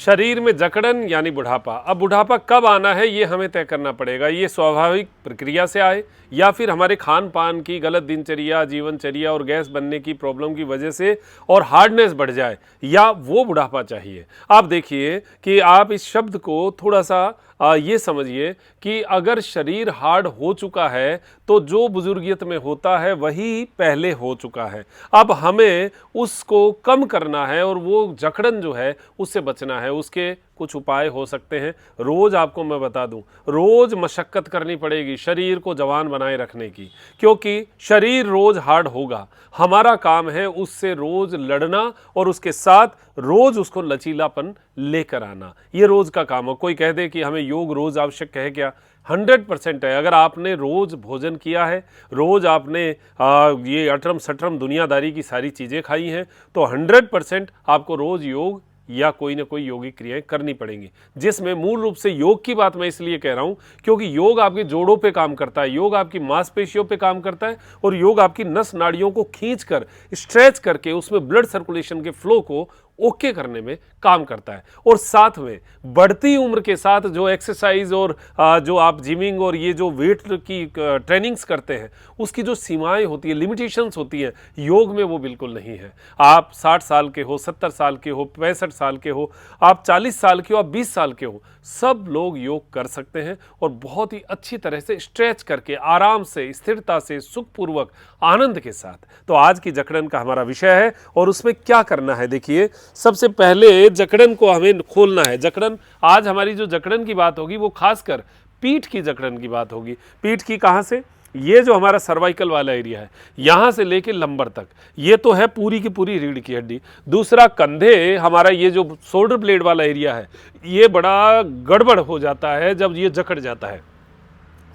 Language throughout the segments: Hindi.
शरीर में जकड़न यानी बुढ़ापा। अब बुढ़ापा कब आना है ये हमें तय करना पड़ेगा। ये स्वाभाविक प्रक्रिया से आए या फिर हमारे खान पान की गलत दिनचर्या, जीवनचर्या और गैस बनने की प्रॉब्लम की वजह से और हार्डनेस बढ़ जाए, या वो बुढ़ापा चाहिए। आप देखिए कि आप इस शब्द को थोड़ा सा ये समझिए कि अगर शरीर हार्ड हो चुका है तो जो बुजुर्गियत में होता है वही पहले हो चुका है। अब हमें उसको कम करना है और वो जकड़न जो है उससे बचना है। उसके कुछ उपाय हो सकते हैं। रोज आपको मैं बता दूं, रोज मशक्कत करनी पड़ेगी शरीर को जवान बनाए रखने की, क्योंकि शरीर रोज हार्ड होगा। हमारा काम है उससे रोज लड़ना और उसके साथ रोज उसको लचीलापन लेकर आना। ये रोज का काम है। कोई कह दे कि हमें योग रोज आवश्यक है क्या? 100% है। अगर आपने रोज भोजन किया है, रोज आपने ये अटरम सटरम दुनियादारी की सारी चीज़ें खाई हैं, तो 100% आपको रोज योग या कोई ना कोई योगिक क्रियाएं करनी पड़ेंगी। जिसमें मूल रूप से योग की बात मैं इसलिए कह रहा हूं क्योंकि योग आपके जोड़ों पे काम करता है, योग आपकी मांसपेशियों पे काम करता है और योग आपकी नस नाड़ियों को खींचकर स्ट्रेच करके उसमें ब्लड सर्कुलेशन के फ्लो को ओके करने में काम करता है। और साथ में बढ़ती उम्र के साथ जो एक्सरसाइज और जो आप जिमिंग और ये जो वेट की ट्रेनिंग्स करते हैं उसकी जो सीमाएं होती है, लिमिटेशंस होती हैं, योग में वो बिल्कुल नहीं है। आप 60 साल के हो, 70 साल के हो, 65 साल के हो, आप 40 साल के हो, आप 20 साल के हो, सब लोग योग कर सकते हैं और बहुत ही अच्छी तरह से स्ट्रेच करके आराम से, स्थिरता से, सुखपूर्वक, आनंद के साथ। तो आज की जकड़न का हमारा विषय है और उसमें क्या करना है। देखिए, सबसे पहले जकड़न को हमें खोलना है। जकड़न, आज हमारी जो जकड़न की बात होगी वो खासकर पीठ की जकड़न की बात होगी। पीठ की कहाँ से? ये जो हमारा सर्वाइकल वाला एरिया है, यहाँ से लेके लंबर तक, ये तो है पूरी की पूरी रीढ़ की हड्डी। दूसरा कंधे, हमारा ये जो शोल्डर ब्लेड वाला एरिया है, ये बड़ा गड़बड़ हो जाता है जब ये जकड़ जाता है।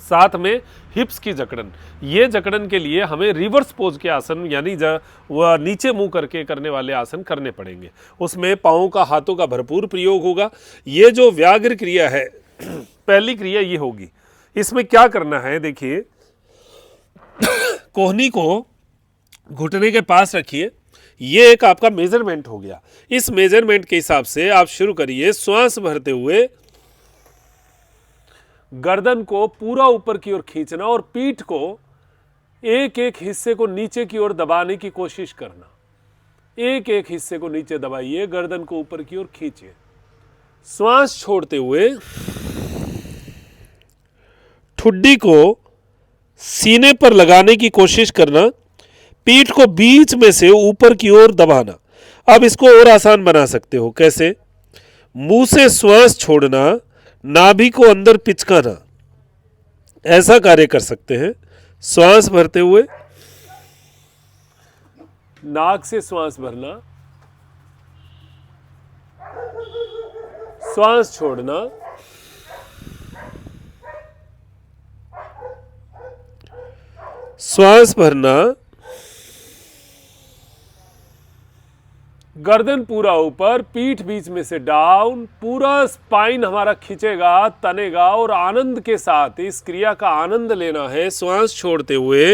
साथ में हिप्स की जकड़न, ये जकड़न के लिए हमें रिवर्स पोज के आसन यानी वह नीचे मुंह करके करने वाले आसन करने पड़ेंगे। उसमें पाँवों का, हाथों का भरपूर प्रयोग होगा। ये जो व्याघ्र क्रिया है, पहली क्रिया ये होगी। इसमें क्या करना है, देखिए, कोहनी को घुटने के पास रखिए। ये एक आपका मेजरमेंट हो गया। इस मेजरमेंट के हिसाब से आप शुरू करिए। श्वास भरते हुए गर्दन को पूरा ऊपर की ओर खींचना और पीठ को एक एक हिस्से को नीचे की ओर दबाने की कोशिश करना। एक एक हिस्से को नीचे दबाइए, गर्दन को ऊपर की ओर खींचिए। श्वास छोड़ते हुए ठुड्डी को सीने पर लगाने की कोशिश करना, पीठ को बीच में से ऊपर की ओर दबाना। अब इसको और आसान बना सकते हो। कैसे? मुंह से श्वास छोड़ना, नाभि को अंदर पिचकाना, ऐसा कार्य कर सकते हैं। श्वास भरते हुए नाक से श्वास भरना, श्वास छोड़ना, श्वास भरना, गर्दन पूरा ऊपर, पीठ बीच में से डाउन, पूरा स्पाइन हमारा खिंचेगा, तनेगा और आनंद के साथ इस क्रिया का आनंद लेना है। श्वास छोड़ते हुए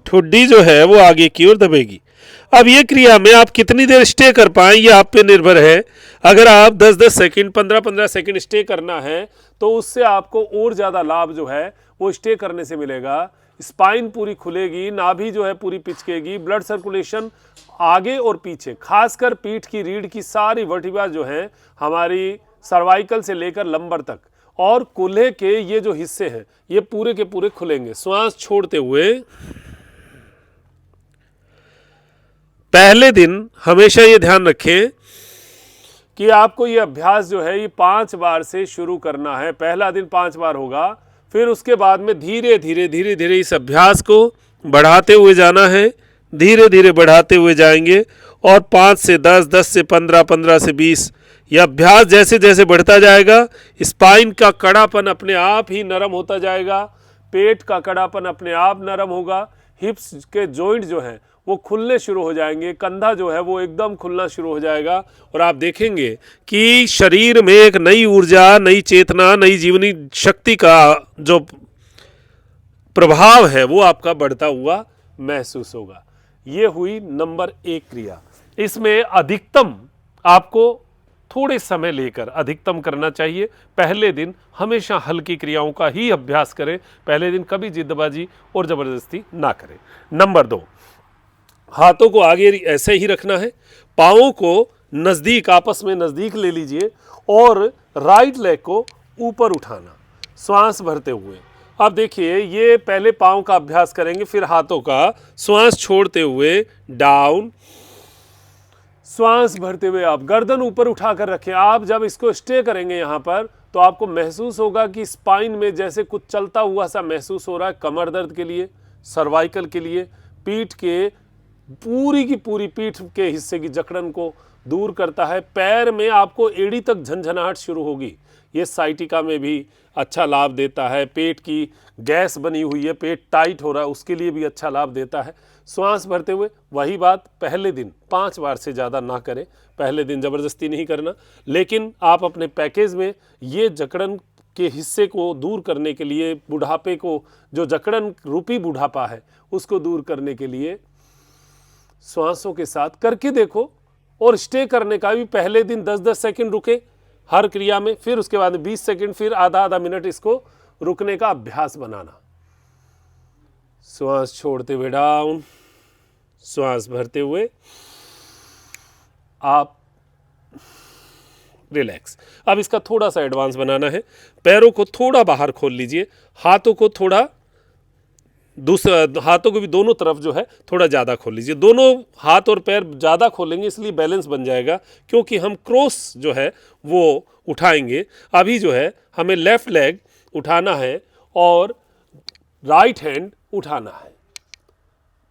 ठुड्डी जो है वो आगे की ओर दबेगी। अब ये क्रिया में आप कितनी देर स्टे कर पाएं ये आप पे निर्भर है। अगर आप 10-10 सेकंड, 15-15 सेकंड स्टे करना है तो उससे आपको और ज़्यादा लाभ जो है वो स्टे करने से मिलेगा। स्पाइन पूरी खुलेगी, नाभि जो है पूरी पिचकेगी, ब्लड सर्कुलेशन आगे और पीछे, खासकर पीठ की रीढ़ की सारी वर्टिब्रा जो है हमारी सर्वाइकल से लेकर लंबर तक और कूल्हे के ये जो हिस्से हैं ये पूरे के पूरे खुलेंगे। श्वास छोड़ते हुए पहले दिन हमेशा ये ध्यान रखें कि आपको ये अभ्यास जो है ये 5 बार से शुरू करना है। पहला दिन 5 बार होगा, फिर उसके बाद में धीरे धीरे इस अभ्यास को बढ़ाते हुए जाना है। धीरे धीरे बढ़ाते हुए जाएंगे और 5 से 10, 10 से 15, 15 से 20, यह अभ्यास जैसे जैसे बढ़ता जाएगा स्पाइन का कड़ापन अपने आप ही नरम होता जाएगा, पेट का कड़ापन अपने आप नरम होगा, हिप्स के जॉइंट जो हैं वो खुलने शुरू हो जाएंगे, कंधा जो है वो एकदम खुलना शुरू हो जाएगा और आप देखेंगे कि शरीर में एक नई ऊर्जा, नई चेतना, नई जीवनी शक्ति का जो प्रभाव है वो आपका बढ़ता हुआ महसूस होगा। ये हुई नंबर 1 क्रिया। इसमें अधिकतम आपको थोड़े समय लेकर अधिकतम करना चाहिए। पहले दिन हमेशा हल्की क्रियाओं का ही अभ्यास करें, पहले दिन कभी जिद्दबाजी और ज़बरदस्ती ना करें। नंबर 2, हाथों को आगे ऐसे ही रखना है, पाँवों को नज़दीक आपस में नज़दीक ले लीजिए और राइट लेग को ऊपर उठाना श्वास भरते हुए। अब देखिए, ये पहले पाँव का अभ्यास करेंगे, फिर हाथों का। श्वास छोड़ते हुए डाउन, श्वास भरते हुए आप गर्दन ऊपर उठाकर रखें। आप जब इसको स्टे करेंगे यहाँ पर तो आपको महसूस होगा कि स्पाइन में जैसे कुछ चलता हुआ सा महसूस हो रहा है। कमर दर्द के लिए, सर्वाइकल के लिए, पीठ के पूरी की पूरी पीठ के हिस्से की जकड़न को दूर करता है। पैर में आपको एड़ी तक झंझनाहट शुरू होगी, ये साइटिका में भी अच्छा लाभ देता है। पेट की गैस बनी हुई है, पेट टाइट हो रहा है, उसके लिए भी अच्छा लाभ देता है। श्वास भरते हुए वही बात, पहले दिन 5 बार से ज़्यादा ना करें, पहले दिन ज़बरदस्ती नहीं करना। लेकिन आप अपने पैकेज में ये जकड़न के हिस्से को दूर करने के लिए, बुढ़ापे को, जो जकड़न रूपी बुढ़ापा है उसको दूर करने के लिए श्वासों के साथ करके देखो। और स्टे करने का भी पहले दिन 10-10 सेकंड रुके हर क्रिया में, फिर उसके बाद 20 सेकंड, फिर आधा मिनट इसको रुकने का अभ्यास बनाना। श्वास छोड़ते हुए डाउन, श्वास भरते हुए आप रिलैक्स। अब इसका थोड़ा सा एडवांस बनाना है। पैरों को थोड़ा बाहर खोल लीजिए, हाथों को थोड़ा दूसरा, हाथों को भी दोनों तरफ जो है थोड़ा ज़्यादा खोल लीजिए। दोनों हाथ और पैर ज़्यादा खोलेंगे इसलिए बैलेंस बन जाएगा, क्योंकि हम क्रॉस जो है वो उठाएंगे। अभी जो है हमें लेफ़्ट लेग उठाना है और राइट हैंड उठाना है।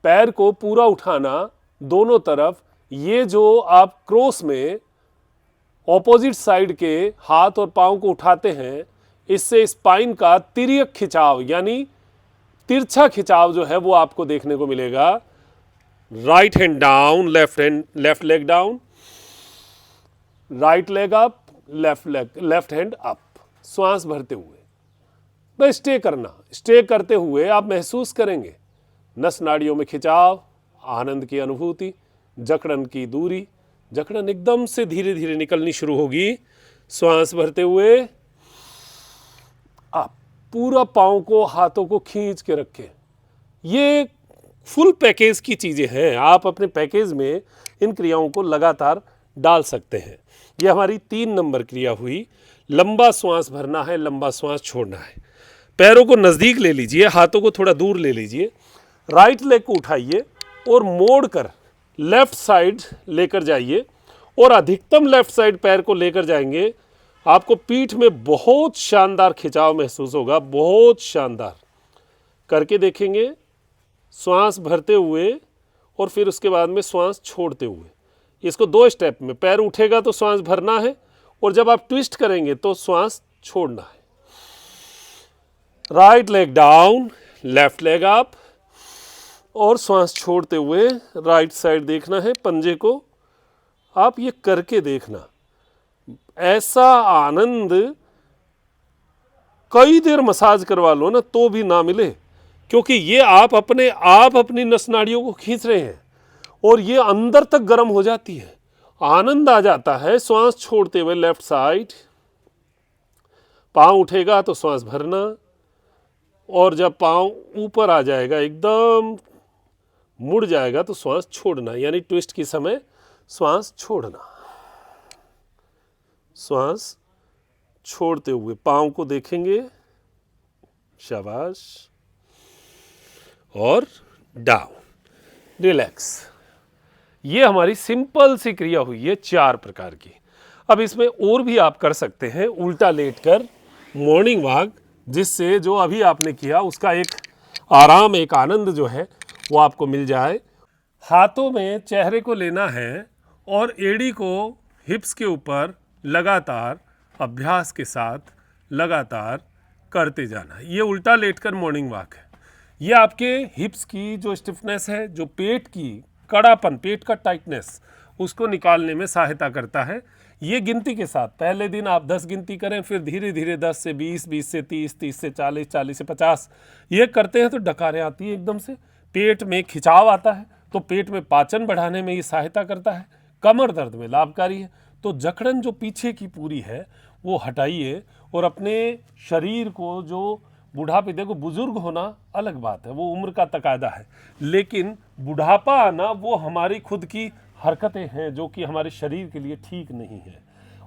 पैर को पूरा उठाना दोनों तरफ। ये जो आप क्रॉस में ऑपोजिट साइड के हाथ और पाँव को उठाते हैं, इससे स्पाइन का तिर्यक खिंचाव यानी तिरछा खिंचाव जो है वो आपको देखने को मिलेगा। Right hand down, left leg down, right leg up, left hand up. श्वास भरते हुए बस स्टे करना। स्टे करते हुए आप महसूस करेंगे नस नाड़ियों में खिंचाव, आनंद की अनुभूति, जकड़न की दूरी। जकड़न एकदम से धीरे धीरे निकलनी शुरू होगी। श्वास भरते हुए आप पूरा पाँव को, हाथों को खींच के रखें। ये फुल पैकेज की चीज़ें हैं, आप अपने पैकेज में इन क्रियाओं को लगातार डाल सकते हैं। ये हमारी 3 नंबर क्रिया हुई। लंबा श्वास भरना है, लंबा श्वास छोड़ना है। पैरों को नज़दीक ले लीजिए, हाथों को थोड़ा दूर ले लीजिए, राइट लेग को उठाइए और मोड़ कर लेफ़्ट साइड लेकर जाइए और अधिकतम लेफ़्ट साइड पैर को लेकर जाएंगे। आपको पीठ में बहुत शानदार खिंचाव महसूस होगा, बहुत शानदार। करके देखेंगे, श्वास भरते हुए और फिर उसके बाद में श्वास छोड़ते हुए। इसको 2 स्टेप में, पैर उठेगा तो श्वास भरना है और जब आप ट्विस्ट करेंगे तो श्वास छोड़ना है। Right leg down, left leg up और श्वास छोड़ते हुए राइट साइड देखना है, पंजे को। आप ये करके देखना, ऐसा आनंद कई देर मसाज करवा लो ना तो भी ना मिले, क्योंकि ये आप अपनी नस नाड़ियों को खींच रहे हैं और ये अंदर तक गर्म हो जाती है। आनंद आ जाता है। श्वास छोड़ते हुए लेफ्ट साइड, पाँव उठेगा तो श्वास भरना और जब पाँव ऊपर आ जाएगा, एकदम मुड़ जाएगा तो श्वास छोड़ना, यानी ट्विस्ट के समय श्वास छोड़ना। श्वास छोड़ते हुए पाँव को देखेंगे, शाबाश, और डाउन, रिलैक्स। ये हमारी सिंपल सी क्रिया हुई है 4 प्रकार की। अब इसमें और भी आप कर सकते हैं, उल्टा लेटकर मॉर्निंग वॉक, जिससे जो अभी आपने किया उसका एक आराम, एक आनंद जो है वो आपको मिल जाए। हाथों में चेहरे को लेना है और एड़ी को हिप्स के ऊपर लगातार अभ्यास के साथ लगातार करते जाना। ये उल्टा लेटकर मॉर्निंग वॉक है। ये आपके हिप्स की जो स्टिफनेस है, जो पेट की कड़ापन, पेट का टाइटनेस, उसको निकालने में सहायता करता है। ये गिनती के साथ पहले दिन आप 10 गिनती करें, फिर धीरे धीरे 10 से 20, 20 से 30, 30 से 40, 40 से 50 ये करते हैं तो डकारें आती है एकदम से, पेट में खिंचाव आता है, तो पेट में पाचन बढ़ाने में ये सहायता करता है, कमर दर्द में लाभकारी है। तो जकड़न जो पीछे की पूरी है वो हटाइए और अपने शरीर को, जो बुढ़ापे, देखो बुजुर्ग होना अलग बात है, वो उम्र का तकादा है, लेकिन बुढ़ापा आना वो हमारी खुद की हरकतें हैं जो कि हमारे शरीर के लिए ठीक नहीं है।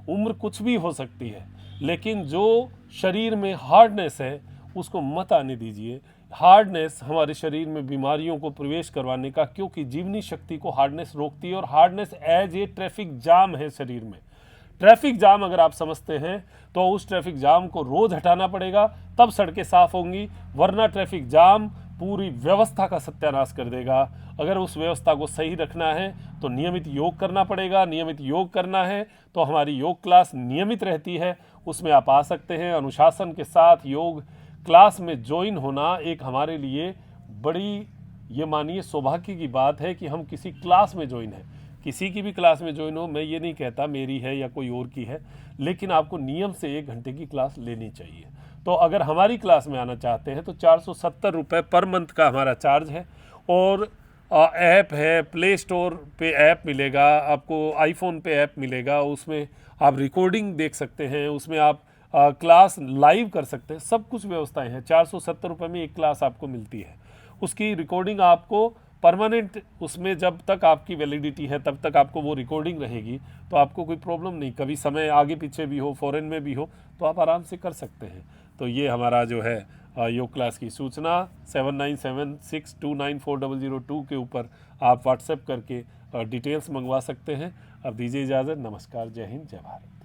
उम्र कुछ भी हो सकती है, लेकिन जो शरीर में हार्डनेस है उसको मत आने दीजिए। हार्डनेस हमारे शरीर में बीमारियों को प्रवेश करवाने का, क्योंकि जीवनी शक्ति को हार्डनेस रोकती है, और hardness as a traffic jam है शरीर में। ट्रैफिक जाम अगर आप समझते हैं तो उस ट्रैफिक जाम को रोज हटाना पड़ेगा, तब सड़कें साफ होंगी, वरना ट्रैफिक जाम पूरी व्यवस्था का सत्यानाश कर देगा। अगर उस व्यवस्था को सही रखना है तो नियमित योग करना पड़ेगा। नियमित योग करना है तो हमारी योग क्लास नियमित रहती है, उसमें आप आ सकते हैं। अनुशासन के साथ योग क्लास में ज्वाइन होना एक हमारे लिए बड़ी, ये मानिए, सौभाग्य की बात है कि हम किसी क्लास में ज्वाइन हैं। किसी की भी क्लास में ज्वाइन हो, मैं ये नहीं कहता मेरी है या कोई और की है, लेकिन आपको नियम से 1 घंटे की क्लास लेनी चाहिए। तो अगर हमारी क्लास में आना चाहते हैं तो 470 रुपये पर मंथ का हमारा चार्ज है, और ऐप है, प्ले स्टोर पे ऐप मिलेगा आपको, आईफोन पे ऐप मिलेगा, उसमें आप रिकॉर्डिंग देख सकते हैं, उसमें आप क्लास लाइव कर सकते हैं, सब कुछ व्यवस्थाएं हैं। 470 रुपये में एक क्लास आपको मिलती है, उसकी रिकॉर्डिंग आपको परमानेंट, उसमें जब तक आपकी वैलिडिटी है तब तक आपको वो रिकॉर्डिंग रहेगी, तो आपको कोई प्रॉब्लम नहीं, कभी समय आगे पीछे भी हो, फॉरेन में भी हो, तो आप आराम से कर सकते हैं। तो ये हमारा जो है योग क्लास की सूचना 7976294002 के ऊपर आप व्हाट्सएप करके डिटेल्स मंगवा सकते हैं। अब दीजिए इजाज़त, नमस्कार, जय हिंद, जय भारत।